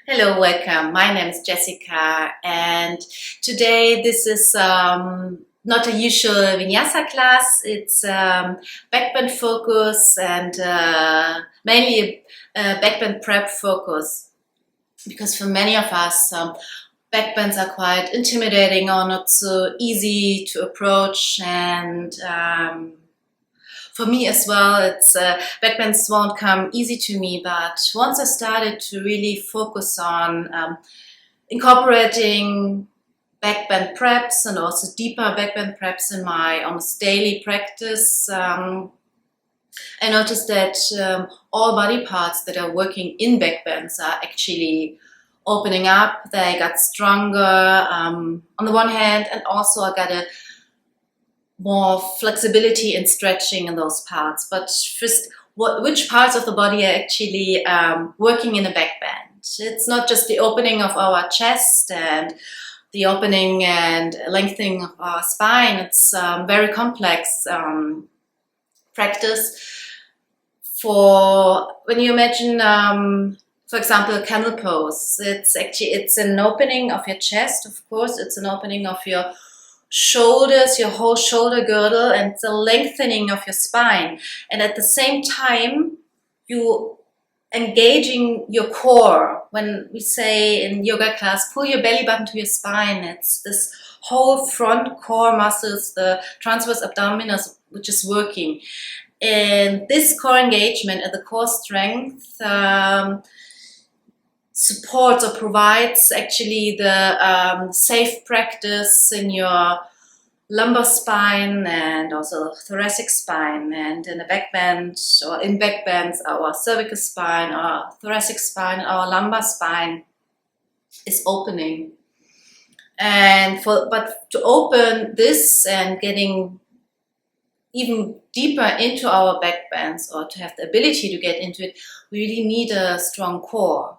Hello, welcome. My name is Jessica, and today this is not a usual vinyasa class. It's backbend focus and mainly backbend prep focus, because for many of us, backbends are quite intimidating or not so easy to approach, and for me as well, it's backbends won't come easy to me, but once I started to really focus on incorporating backbend preps and also deeper backbend preps in my almost daily practice, I noticed that all body parts that are working in backbends are actually opening up. They got stronger on the one hand, and also I got a more flexibility and stretching in those parts. But first, which parts of the body are actually working in a backbend? It's not just the opening of our chest and the opening and lengthening of our spine. It's very complex practice. For when you imagine, for example, a camel pose, it's an opening of your chest. Of course, it's an opening of your shoulders, your whole shoulder girdle, and the lengthening of your spine. And at the same time, you engaging your core. When we say in yoga class, pull your belly button to your spine, it's this whole front core muscles, the transverse abdominis, which is working. And this core engagement and the core strength supports or provides actually the safe practice in your lumbar spine and also thoracic spine, and in the backbend or in backbends our cervical spine, our thoracic spine, our lumbar spine is opening. But to open this and getting even deeper into our backbends, or to have the ability to get into it, we really need a strong core.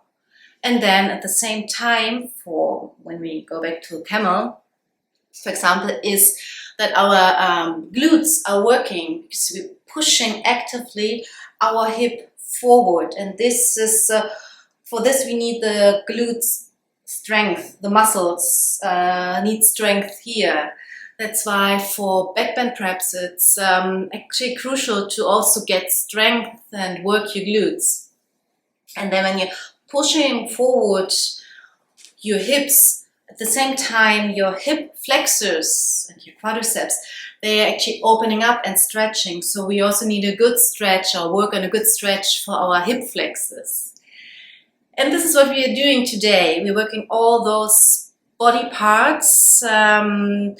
And then at the same time, for when we go back to camel, for example, is that our glutes are working because we're pushing actively our hip forward. And this is, for this we need the glutes strength, the muscles need strength here. That's why for backbend preps, it's actually crucial to also get strength and work your glutes. And then when you're pushing forward your hips, at the same time your hip flexors and your quadriceps, they are actually opening up and stretching. So we also need a good stretch or work on a good stretch for our hip flexors. And this is what we are doing today. We're working all those body parts to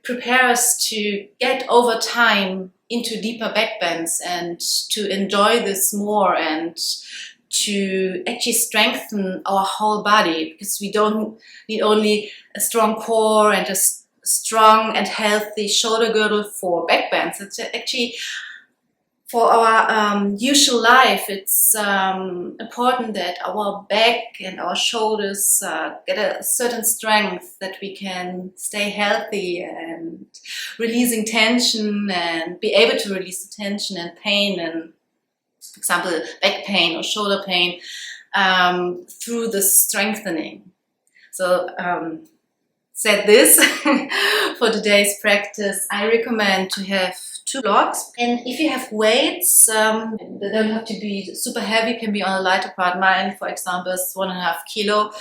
prepare us to get over time into deeper backbends and to enjoy this more and to actually strengthen our whole body, because we don't need only a strong core and a strong and healthy shoulder girdle for backbends. It's actually for our usual life, it's important that our back and our shoulders get a certain strength, that we can stay healthy and releasing tension and be able to release the tension and pain, and for example back pain or shoulder pain, through the strengthening. So said this, for today's practice I recommend to have 2 blocks. And if you have weights, they don't have to be super heavy, can be on a lighter part. Mine, for example, is 1.5 kilo.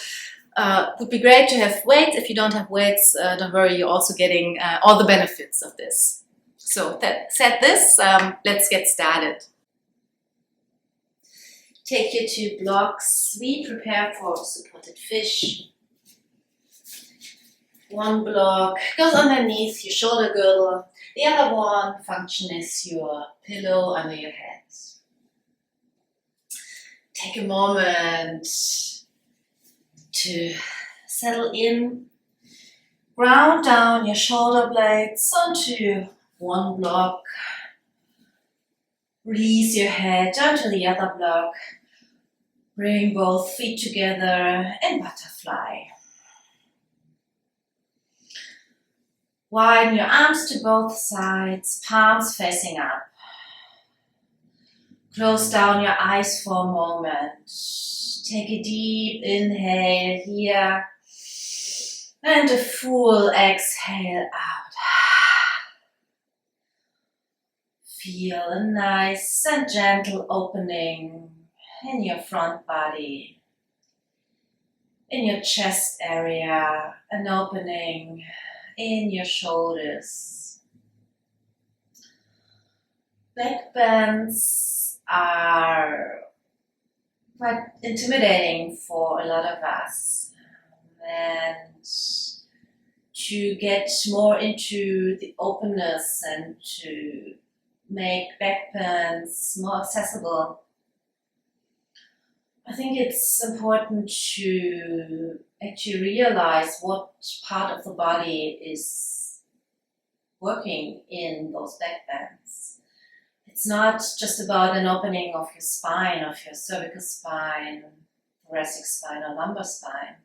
Would be great to have weights. If you don't have weights, don't worry, you're also getting all the benefits of this. So that said this, let's get started. Take your 2 blocks. We prepare for supported fish. 1 block goes underneath your shoulder girdle. The other one functions as your pillow under your head. Take a moment to settle in. Ground down your shoulder blades onto 1 block. Release your head down to the other block. Bring both feet together in butterfly. Widen your arms to both sides, palms facing up. Close down your eyes for a moment. Take a deep inhale here and a full exhale out. Feel a nice and gentle opening in your front body, in your chest area, an opening in your shoulders. Backbends are quite intimidating for a lot of us, and to get more into the openness and to make backbends more accessible, I think it's important to actually realize what part of the body is working in those backbends. It's not just about an opening of your spine, of your cervical spine, thoracic spine, or lumbar spine.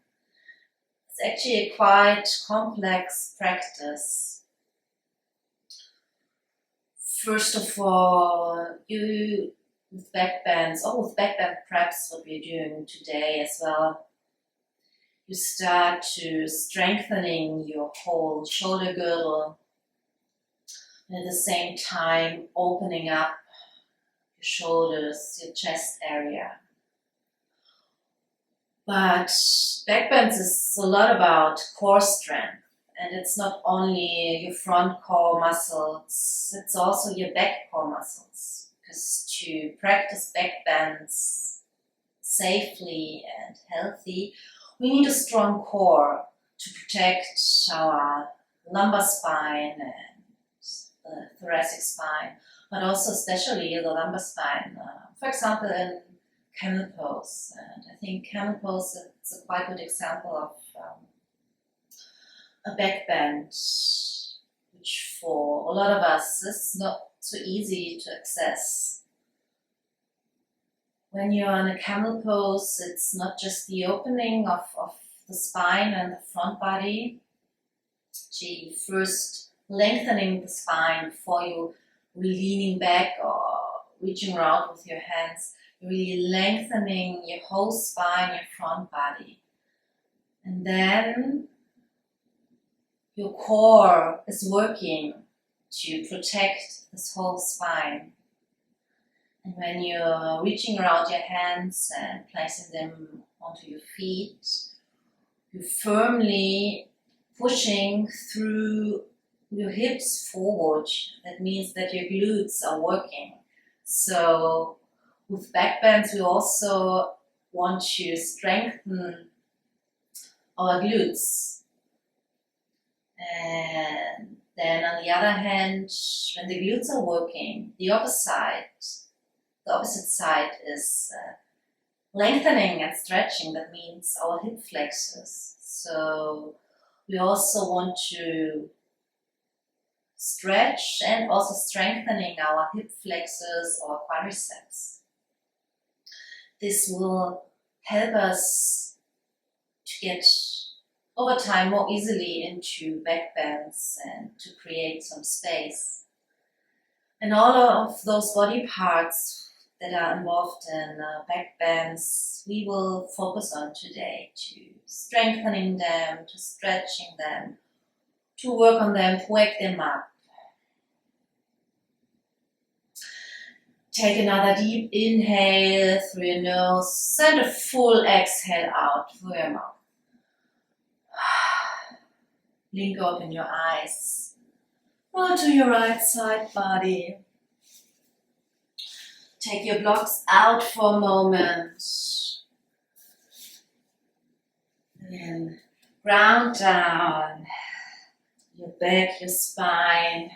It's actually a quite complex practice. First of all, you with backbends, or with backbend preps, what we're doing today as well, you start to strengthening your whole shoulder girdle, and at the same time opening up your shoulders, your chest area. But backbends is a lot about core strength, and it's not only your front core muscles, it's also your back core muscles. Because to practice backbends safely and healthy, we need a strong core to protect our lumbar spine and the thoracic spine, but also especially the lumbar spine. For example, in camel pose, and I think camel pose is a quite good example of a backbend, which for a lot of us is not so easy to access. When you're on a camel pose, it's not just the opening of the spine and the front body. Actually, first lengthening the spine before you leaning back or reaching around with your hands. You're really lengthening your whole spine, your front body. And then your core is working to protect this whole spine. And when you're reaching around your hands and placing them onto your feet, you're firmly pushing through your hips forward. That means that your glutes are working. So with backbends, we also want to strengthen our glutes. And then on the other hand, when the glutes are working, the opposite side is lengthening and stretching. That means our hip flexors. So we also want to stretch and also strengthening our hip flexors or quadriceps. This will help us to get over time more easily into backbends and to create some space. And all of those body parts that are involved in backbends, we will focus on today, to strengthening them, to stretching them, to work on them, to wake them up. Take another deep inhale through your nose and a full exhale out through your mouth. Blink open your eyes. Roll to your right side body. Take your blocks out for a moment. Then ground down your back, your spine,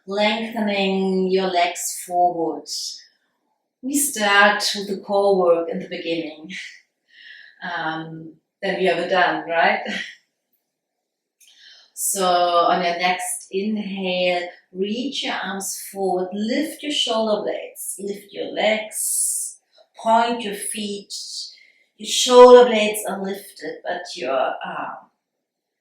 lengthening your legs forward. We start with the core work in the beginning. Then we have it done, right? So on your next inhale, reach your arms forward, lift your shoulder blades, lift your legs, point your feet. Your shoulder blades are lifted, but your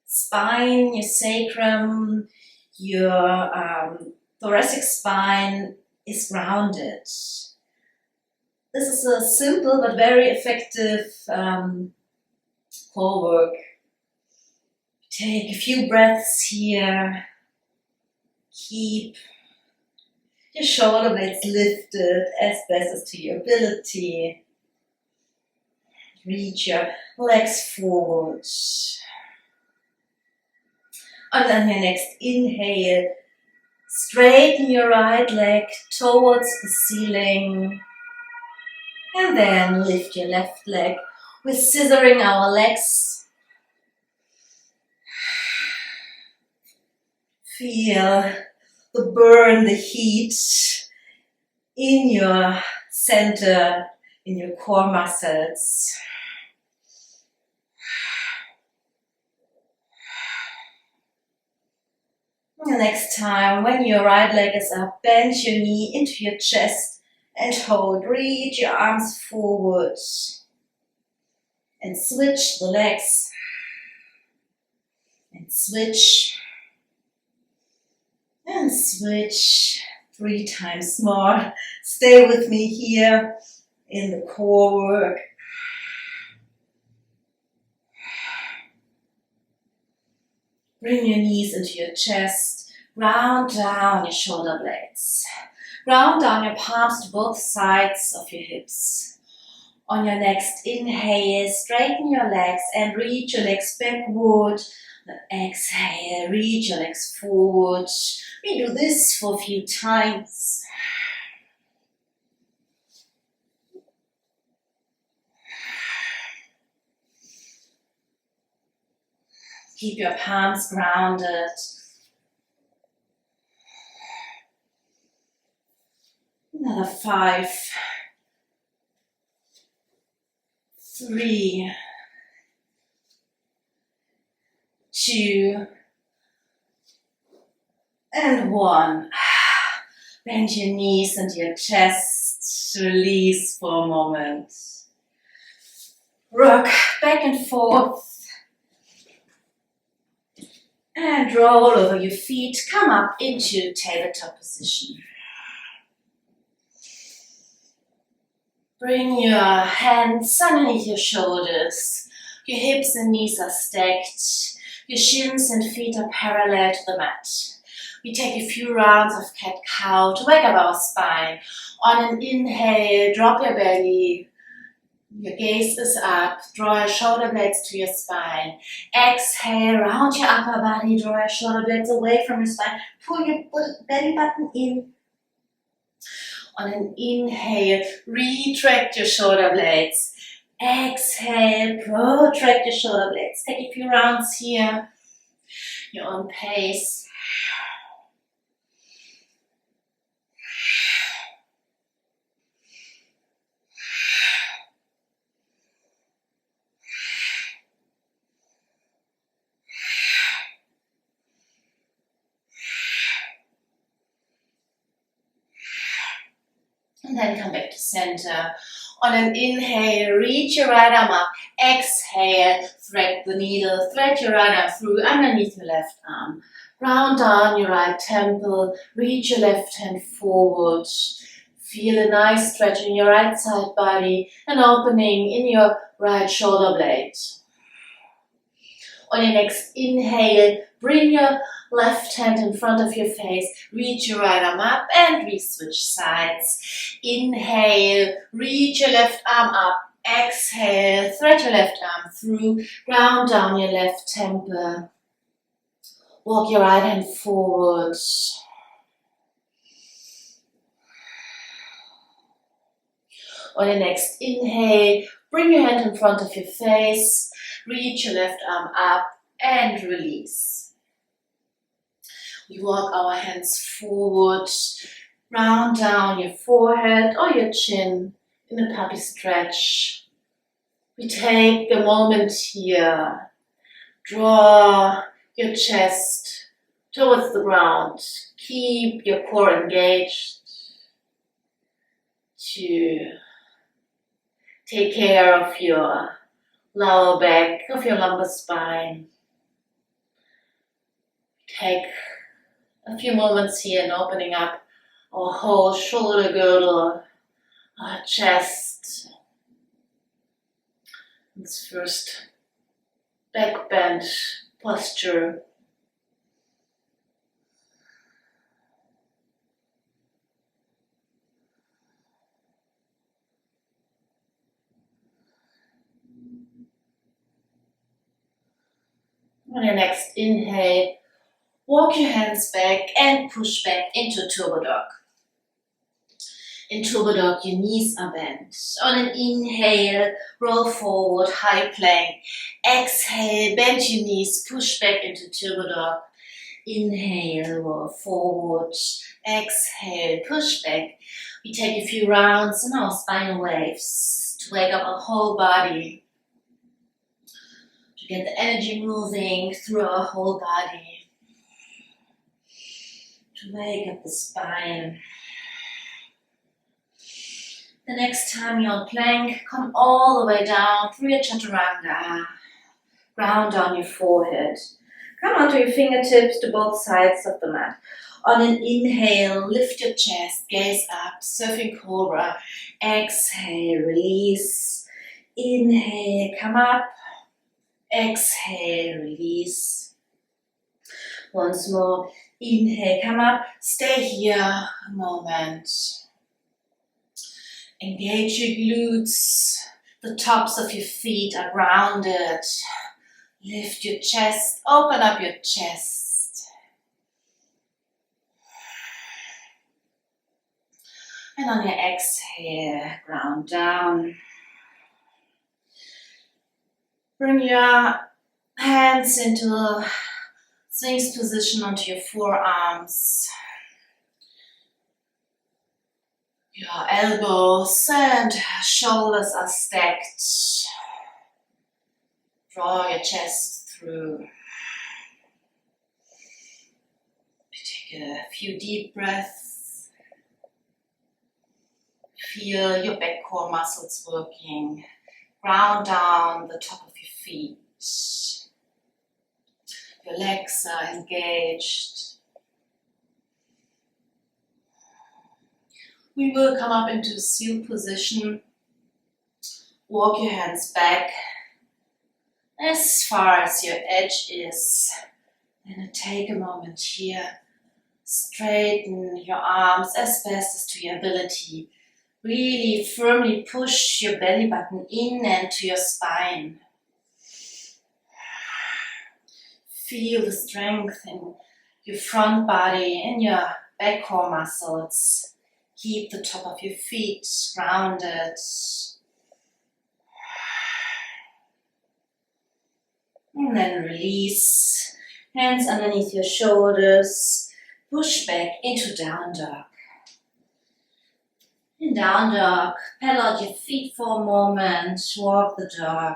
spine, your sacrum, your thoracic spine is rounded. This is a simple but very effective core work. Take a few breaths here. Keep your shoulder blades lifted as best as to your ability. Reach your legs forward. And on your next inhale, straighten your right leg towards the ceiling. And then lift your left leg. We're scissoring our legs. Feel the burn, the heat in your center, in your core muscles. The next time, when your right leg is up, bend your knee into your chest and hold. Reach your arms forward and switch the legs. And switch. And switch 3 times more. Stay with me here in the core work. Bring your knees into your chest. Round down your shoulder blades. Round down your palms to both sides of your hips. On your next inhale, straighten your legs and reach your legs backward. Exhale, reach your legs forward. We do this for a few times. Keep your palms grounded. Another 5, 3, 2, and 1. Bend your knees and your chest. Release for a moment. Rock back and forth. And roll over your feet. Come up into tabletop position. Bring your hands underneath your shoulders. Your hips and knees are stacked. Your shins and feet are parallel to the mat. We take a few rounds of cat-cow to wake up our spine. On an inhale, drop your belly. Your gaze is up. Draw your shoulder blades to your spine. Exhale, round your upper body. Draw your shoulder blades away from your spine. Pull your belly button in. On an inhale, retract your shoulder blades. Exhale, protract your shoulder blades. Take a few rounds here. Your own pace. And then come back to center. On an inhale, reach your right arm up. Exhale, thread the needle. Thread your right arm through underneath your left arm. Round down your right temple. Reach your left hand forward. Feel a nice stretch in your right side body. An opening in your right shoulder blade. On your next inhale, bring your left hand in front of your face, reach your right arm up and we switch sides. Inhale, reach your left arm up. Exhale, thread your left arm through, ground down your left temple. Walk your right hand forward. On your next inhale, bring your hand in front of your face, reach your left arm up and release. We walk our hands forward, round down your forehead or your chin in a puppy stretch. We take a moment here, draw your chest towards the ground, keep your core engaged to take care of your lower back, of your lumbar spine. Take a few moments here and opening up our whole shoulder girdle, our chest. This first back bend posture. On your next inhale, walk your hands back and push back into Turbo Dog. In Turbo Dog, your knees are bent. On an inhale, roll forward, high plank. Exhale, bend your knees, push back into Turbo Dog. Inhale, roll forward. Exhale, push back. We take a few rounds in our spinal waves to wake up our whole body. To get the energy moving through our whole body. To wake up the spine. The next time you're on plank, come all the way down through your chaturanga. Ground down your forehead. Come onto your fingertips to both sides of the mat. On an inhale, lift your chest, gaze up, surfing cobra. Exhale, release. Inhale, come up. Exhale, release. Once more, inhale, come up. Stay here a moment. Engage your glutes. The tops of your feet are grounded. Lift your chest, open up your chest. And on your exhale, ground down. Bring your hands into Sphinx position onto your forearms. Your elbows and shoulders are stacked. Draw your chest through. Take a few deep breaths. Feel your back core muscles working. Ground down the top of your feet. Your legs are engaged. We will come up into seal position. Walk your hands back as far as your edge is. And take a moment here. Straighten your arms as best as to your ability. Really firmly push your belly button in and to your spine. Feel the strength in your front body and your back core muscles. Keep the top of your feet grounded. And then release. Hands underneath your shoulders. Push back into down dog. In down dog, pedal out your feet for a moment. Walk the dog.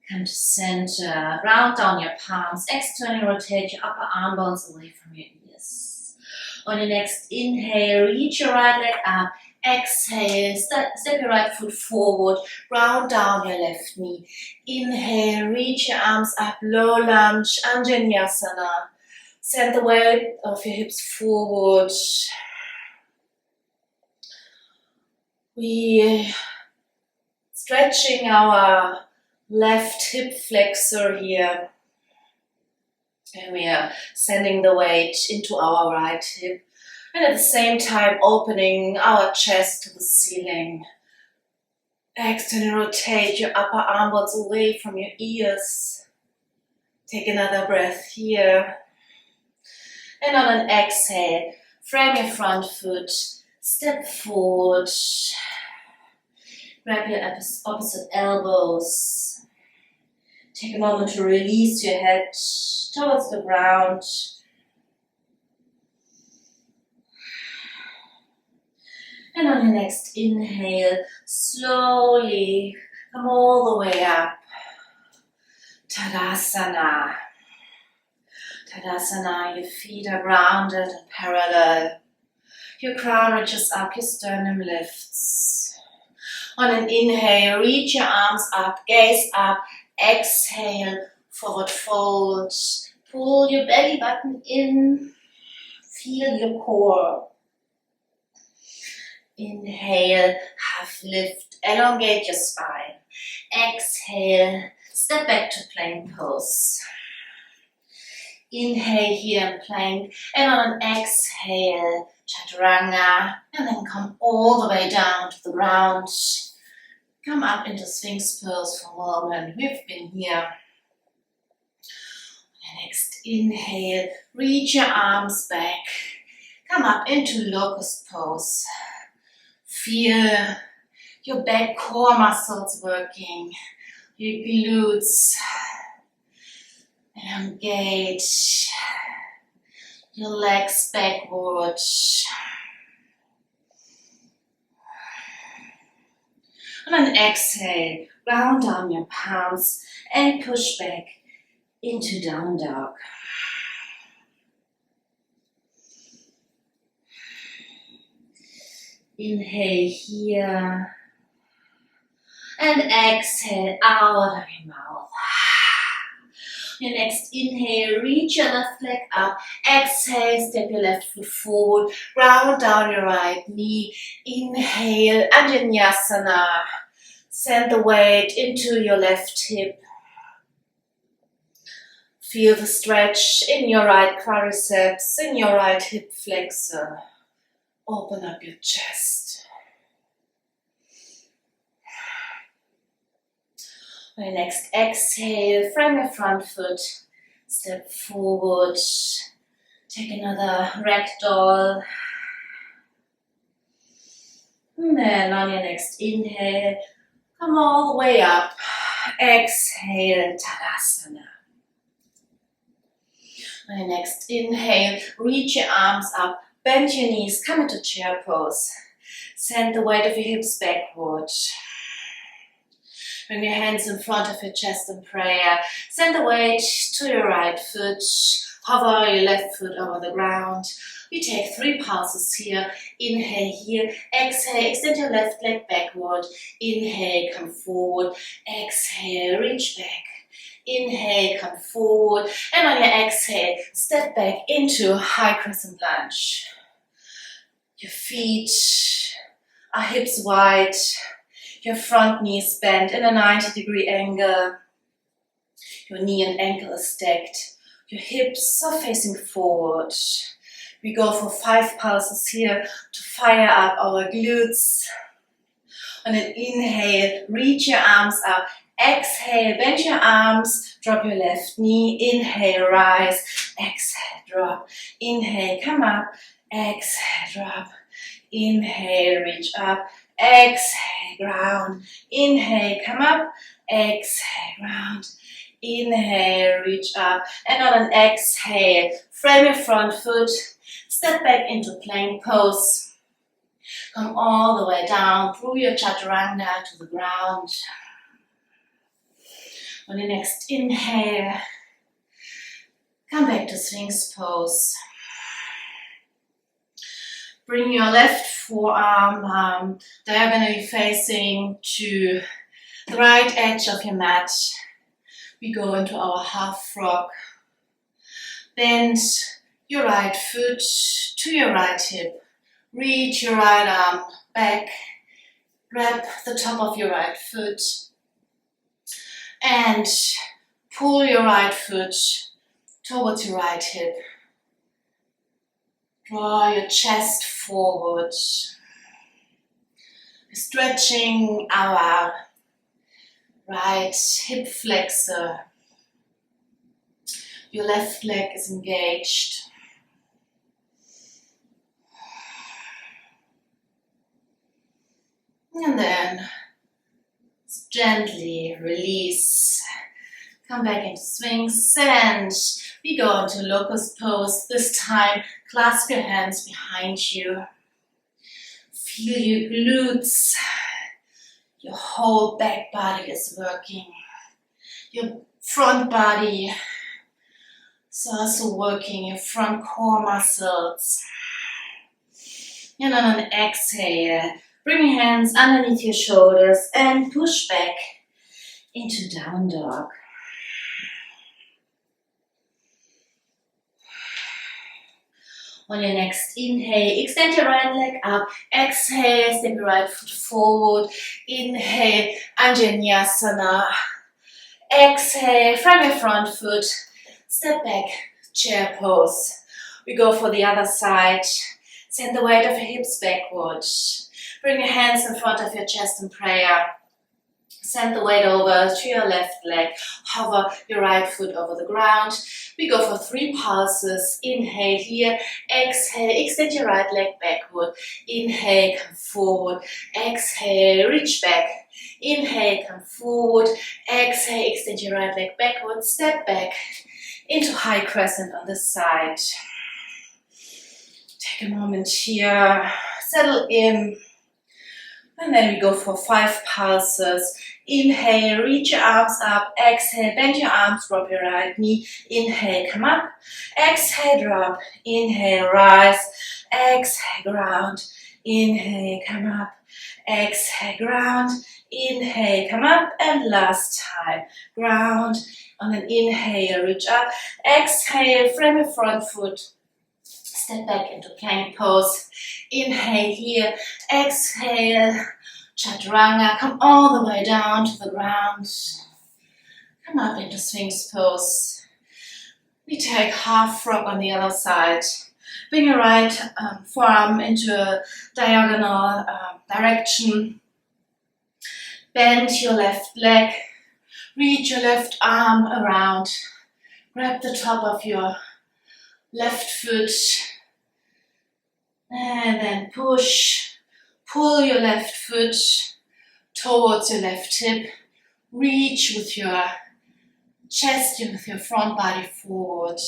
Come to center, ground down your palms, externally rotate your upper arm bones away from your ears. On your next inhale, reach your right leg up. Exhale, step your right foot forward, ground down your left knee. Inhale, reach your arms up, low lunge, Anjaneyasana. Send the weight of your hips forward. We stretching our left hip flexor here, and we are sending the weight into our right hip, and at the same time opening our chest to the ceiling. Externally rotate your upper arm bones away from your ears. Take another breath here, and on an exhale, frame your front foot, step forward, grab your opposite elbows. Take a moment to release your head towards the ground. And on your next inhale, slowly come all the way up. Tadasana. Tadasana, your feet are grounded and parallel. Your crown reaches up, your sternum lifts. On an inhale, reach your arms up, gaze up. Exhale, forward fold. Pull your belly button in. Feel your core. Inhale, half lift, elongate your spine. Exhale, step back to plank pose. Inhale here in plank, and on an exhale, chaturanga, and then come all the way down to the ground. Come up into Sphinx pose for a moment. We've been here. Next, inhale, reach your arms back. Come up into locust pose. Feel your back core muscles working, your glutes. Engage your legs backward. And then exhale, round down your palms and push back into down dog. Inhale here and exhale out of your mouth. Your next inhale, reach your left leg up. Exhale, step your left foot forward. Round down your right knee. Inhale, Anjaneyasana. Send the weight into your left hip. Feel the stretch in your right quadriceps, in your right hip flexor. Open up your chest. On your next exhale, frame your front foot, step forward, take another ragdoll. And then on your next inhale, come all the way up. Exhale, Tadasana. On your next inhale, reach your arms up, bend your knees, come into chair pose. Send the weight of your hips backward. Bring your hands in front of your chest in prayer. Send the weight to your right foot. Hover your left foot over the ground. We take 3 pulses here. Inhale here. Exhale, extend your left leg backward. Inhale, come forward. Exhale, reach back. Inhale, come forward. And on your exhale, step back into high crescent lunge. Your feet are hips wide. Your front knee is bent in a 90-degree angle. Your knee and ankle is stacked. Your hips are facing forward. We go for 5 pulses here to fire up our glutes. On an inhale, reach your arms up. Exhale, bend your arms, drop your left knee. Inhale, rise. Exhale, drop. Inhale, come up. Exhale, drop. Inhale, reach up. Exhale, ground. Inhale, come up. Exhale, ground. Inhale, reach up. And on an exhale, frame your front foot. Step back into plank pose. Come all the way down through your chaturanga to the ground. On your next inhale, come back to Sphinx pose. Bring your left forearm diagonally facing to the right edge of your mat. We go into our half frog. Bend your right foot to your right hip. Reach your right arm back. Grab the top of your right foot. And pull your right foot towards your right hip. Draw your chest forward. Stretching our right hip flexor. Your left leg is engaged. And then gently release. Come back into Sphinx and we go into locust pose. This time, clasp your hands behind you. Feel your glutes. Your whole back body is working. Your front body is also working. Your front core muscles. And on an exhale, bring your hands underneath your shoulders and push back into down dog. On your next inhale, extend your right leg up. Exhale, step your right foot forward. Inhale, Anjaneyasana. Exhale, from your front foot, step back, chair pose. We go for the other side. Send the weight of your hips backward. Bring your hands in front of your chest in prayer. Send the weight over to your left leg. Hover your right foot over the ground. We go for 3 pulses. Inhale here. Exhale, extend your right leg backward. Inhale, come forward. Exhale, reach back. Inhale, come forward. Exhale, extend your right leg backward. Step back into high crescent on this side. Take a moment here. Settle in. And then we go for 5 pulses. Inhale, reach your arms up. Exhale, bend your arms, drop your right knee. Inhale, come up. Exhale, drop. Inhale, rise. Exhale, ground. Inhale, come up. Exhale, ground. Inhale, come up. And last time, ground. On an inhale, reach up. Exhale, frame your front foot. Step back into plank pose. Inhale here. Exhale. Chaturanga. Come all the way down to the ground. Come up into Sphinx pose. We take half frog on the other side. Bring your right forearm into a diagonal direction. Bend your left leg. Reach your left arm around. Grab the top of your left foot. And then push. Pull your left foot towards your left hip. Reach with your chest, with your front body forward.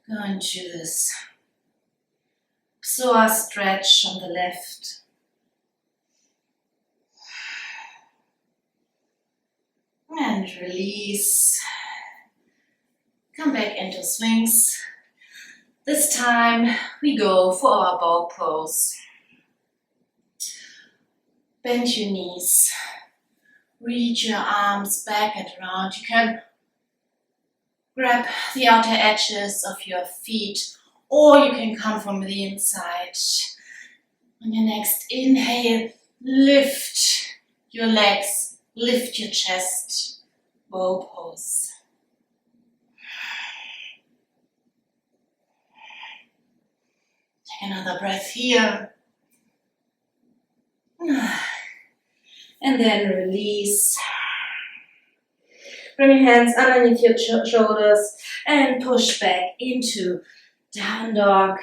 Go into this psoas stretch on the left. And release. Come back into Sphinx. This time we go for our bow pose. Bend your knees. Reach your arms back and around. You can grab the outer edges of your feet, or you can come from the inside. On your next inhale, lift your legs, lift your chest. Bow pose. Take another breath here. And then release. Bring your hands underneath your shoulders and push back into down dog.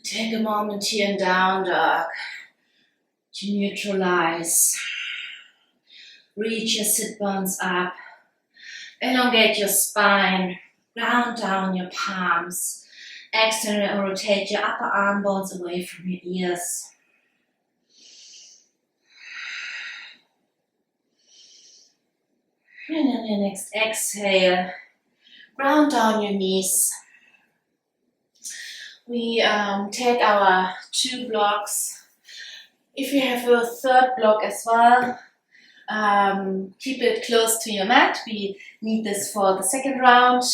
Take a moment here in down dog to neutralize. Reach your sit bones up. Elongate your spine. Round down your palms. Externally rotate your upper arm bones away from your ears. And on your next exhale, ground down your knees. We take our 2 blocks. If you have a 3rd block as well, keep it close to your mat. We need this for the 2nd round.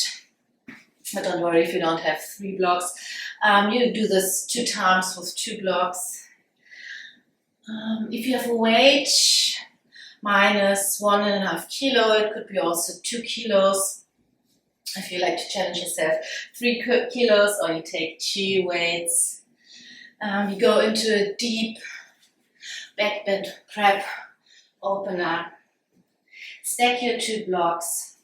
But don't worry if you don't have 3 blocks. You do this 2 times with 2 blocks. If you have a weight, minus 1.5 kilo, it could be also 2 kilos. If you like to challenge yourself, 3 kilos, or you take 2 weights. You go into a deep backbend crab opener. Stack your 2 blocks.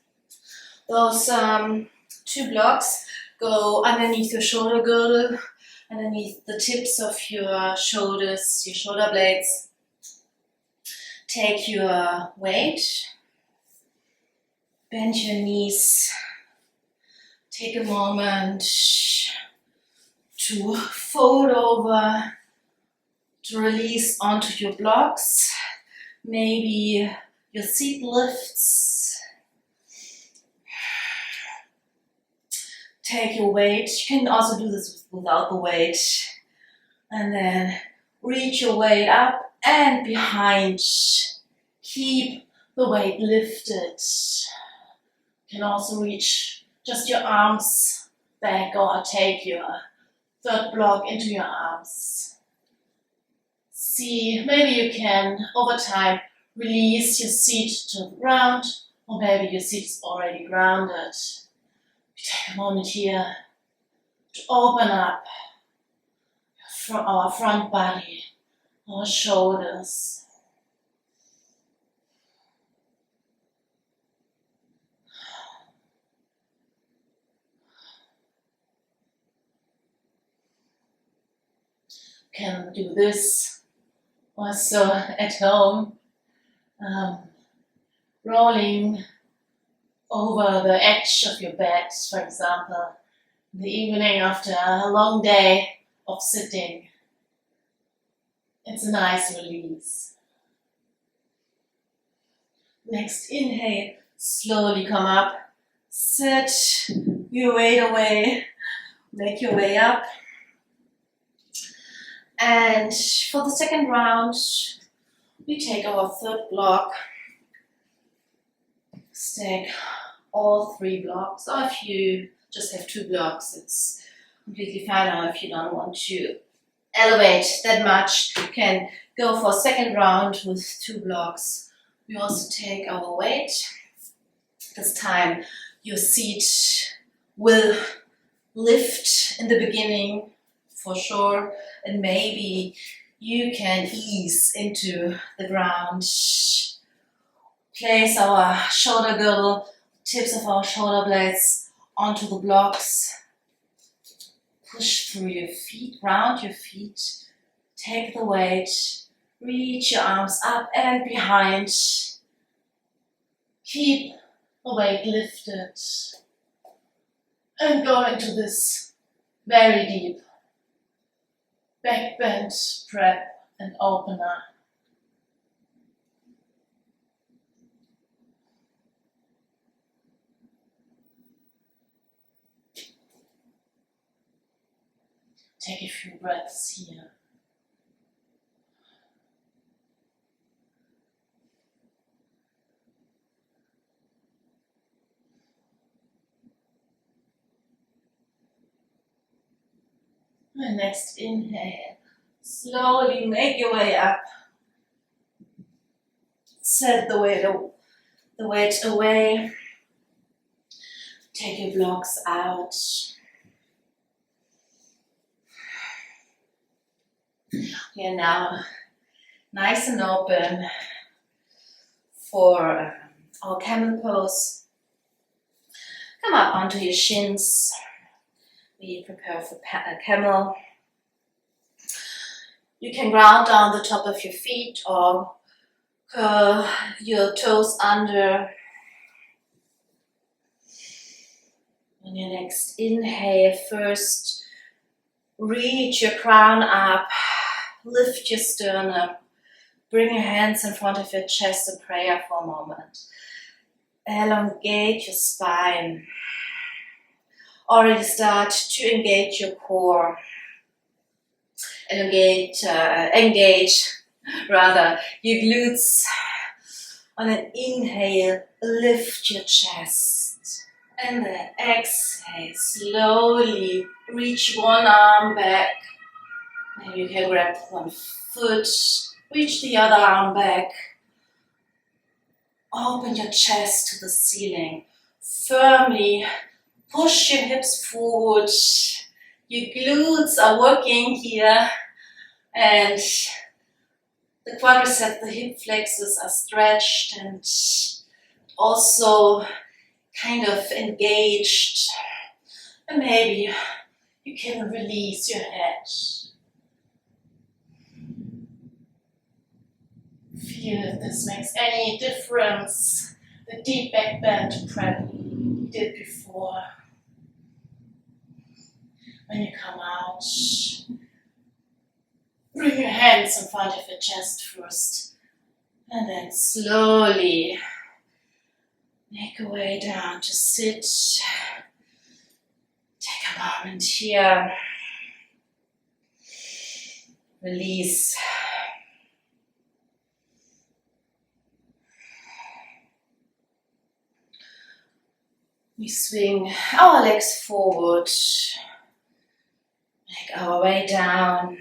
Those 2 blocks go underneath your shoulder girdle, underneath the tips of your shoulders, your shoulder blades. Take your weight, bend your knees, take a moment to fold over, to release onto your blocks. Maybe your seat lifts. Take your weight. You can also do this without the weight. And then reach your weight up and behind. Keep the weight lifted. You can also reach just your arms back or take your third block into your arms. See, maybe you can, over time, release your seat to the ground, or maybe your seat is already grounded. Take a moment here to open up from our front body, our shoulders. Can do this also at home, rolling over the edge of your bed, for example, in the evening after a long day of sitting. It's a nice release. Next inhale, slowly come up, sit your weight away, make your way up. And for the second round, we take our third block, stack all 3 blocks, or if you just have 2 blocks, it's completely fine. Or if you don't want to elevate that much, you can go for a second round with 2 blocks. We also take our weight. This time your seat will lift in the beginning for sure, and maybe you can ease into the ground. Place our shoulder girdle, tips of our shoulder blades onto the blocks. Push through your feet, round your feet, take the weight, reach your arms up and behind. Keep the weight lifted and go into this very deep back bend, prep and opener. Take a few breaths here. And next inhale, slowly make your way up. Set the weight away. Take your blocks out. We are now nice and open for our camel pose. Come up onto your shins. We prepare for camel. You can ground down the top of your feet or curl your toes under. On your next inhale, first reach your crown up, lift your sternum, bring your hands in front of your chest in prayer for a moment. Elongate your spine. Already start to engage your core. Engage your glutes. On an inhale, lift your chest. And then exhale, slowly reach one arm back. Maybe you can grab one foot, reach the other arm back. Open your chest to the ceiling. Firmly push your hips forward. Your glutes are working here. And the quadriceps, the hip flexors are stretched and also kind of engaged. And maybe you can release your head. Feel if this makes any difference. The deep back bend prep we did before. When you come out, bring your hands in front of your chest first. And then slowly make your way down to sit. Take a moment here. Release. We swing our legs forward, make our way down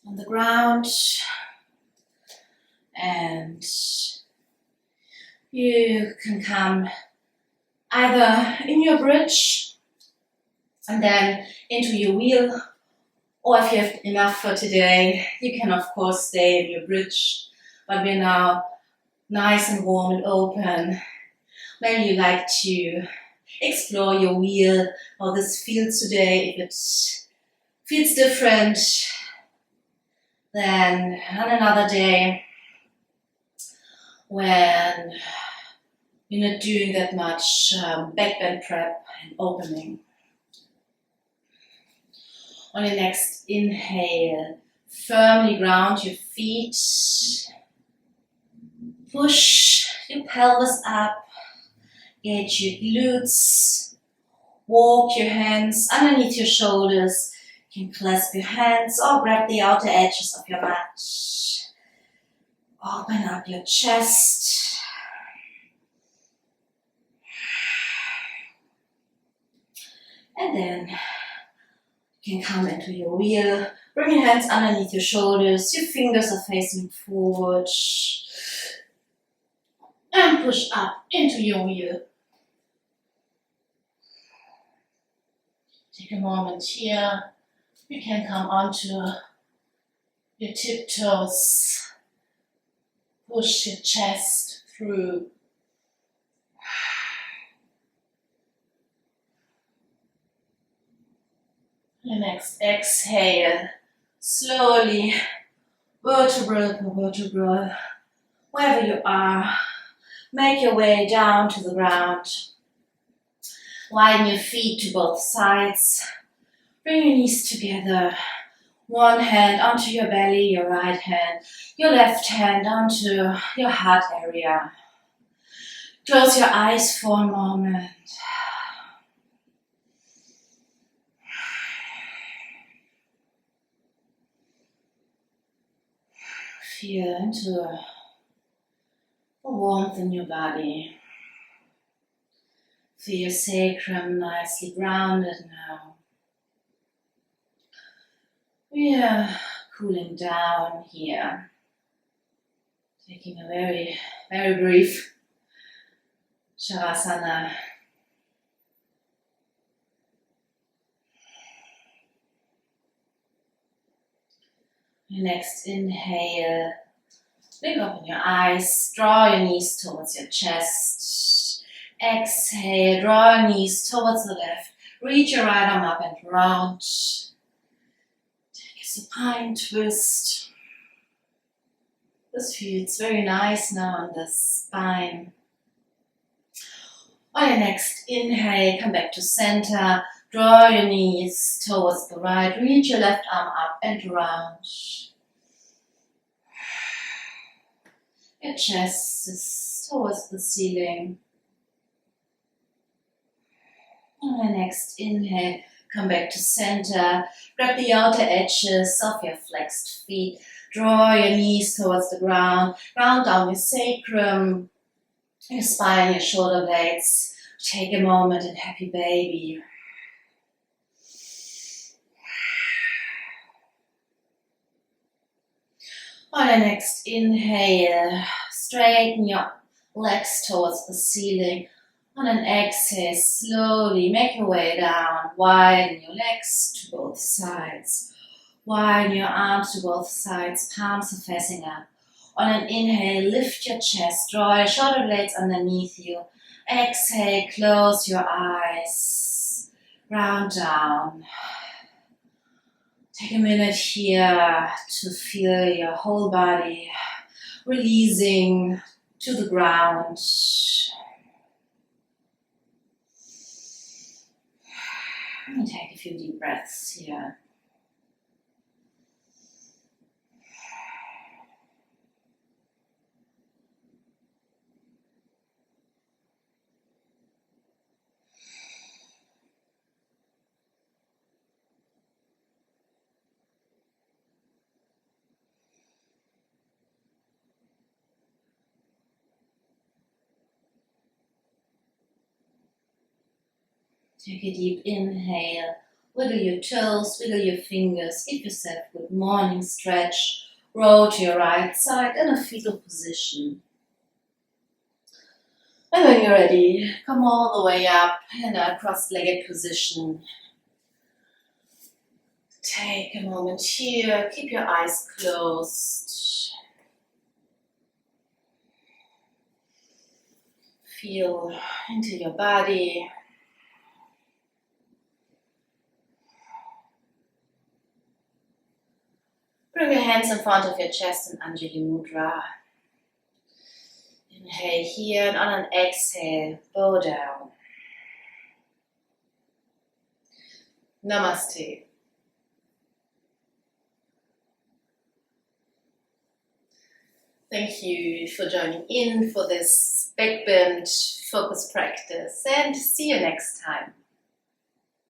on the ground, and you can come either in your bridge and then into your wheel, or if you have enough for today, you can of course stay in your bridge, but we're now nice and warm and open. Maybe you like to explore your wheel, how this feels today. If it feels different, then on another day when you're not doing that much backbend prep and opening. On your next inhale, firmly ground your feet. Push your pelvis up, get your glutes. Walk your hands underneath your shoulders. You can clasp your hands or grab the outer edges of your mat. Open up your chest. And then you can come into your wheel. Bring your hands underneath your shoulders. Your fingers are facing forward. And push up into your wheel. Take a moment here. You can come onto your tiptoes. Push your chest through. The next exhale, slowly, vertebral per vertebral, wherever you are, make your way down to the ground. Widen your feet to both sides. Bring your knees together. One hand onto your belly, your right hand, your left hand onto your heart area. Close your eyes for a moment. Feel into the warmth in your body. Feel your sacrum nicely grounded now. We are cooling down here. Taking a very, very brief Shavasana. Your next inhale, blink open your eyes, draw your knees towards your chest. Exhale, draw your knees towards the left, reach your right arm up and round. Take a supine twist. This feels very nice now on the spine. On your next inhale, come back to center. Draw your knees towards the right. Reach your left arm up and around. Your chest is towards the ceiling. On your next inhale, come back to center. Grab the outer edges of your flexed feet. Draw your knees towards the ground. Round down your sacrum, your spine, your shoulder blades. Take a moment in happy baby. On your next inhale, straighten your legs towards the ceiling. On an exhale, slowly make your way down. Widen your legs to both sides. Widen your arms to both sides, palms are facing up. On an inhale, lift your chest, draw your shoulder blades underneath you. Exhale, close your eyes, round down. Take a minute here to feel your whole body releasing to the ground. And take a few deep breaths here. Take a deep inhale. Wiggle your toes, wiggle your fingers. Give yourself a good morning stretch. Roll to your right side in a fetal position. And when you're ready, come all the way up in a cross-legged position. Take a moment here, keep your eyes closed. Feel into your body. Bring your hands in front of your chest in Anjali Mudra. Inhale here, and on an exhale, bow down. Namaste. Thank you for joining in for this Backbend focus practice, and see you next time.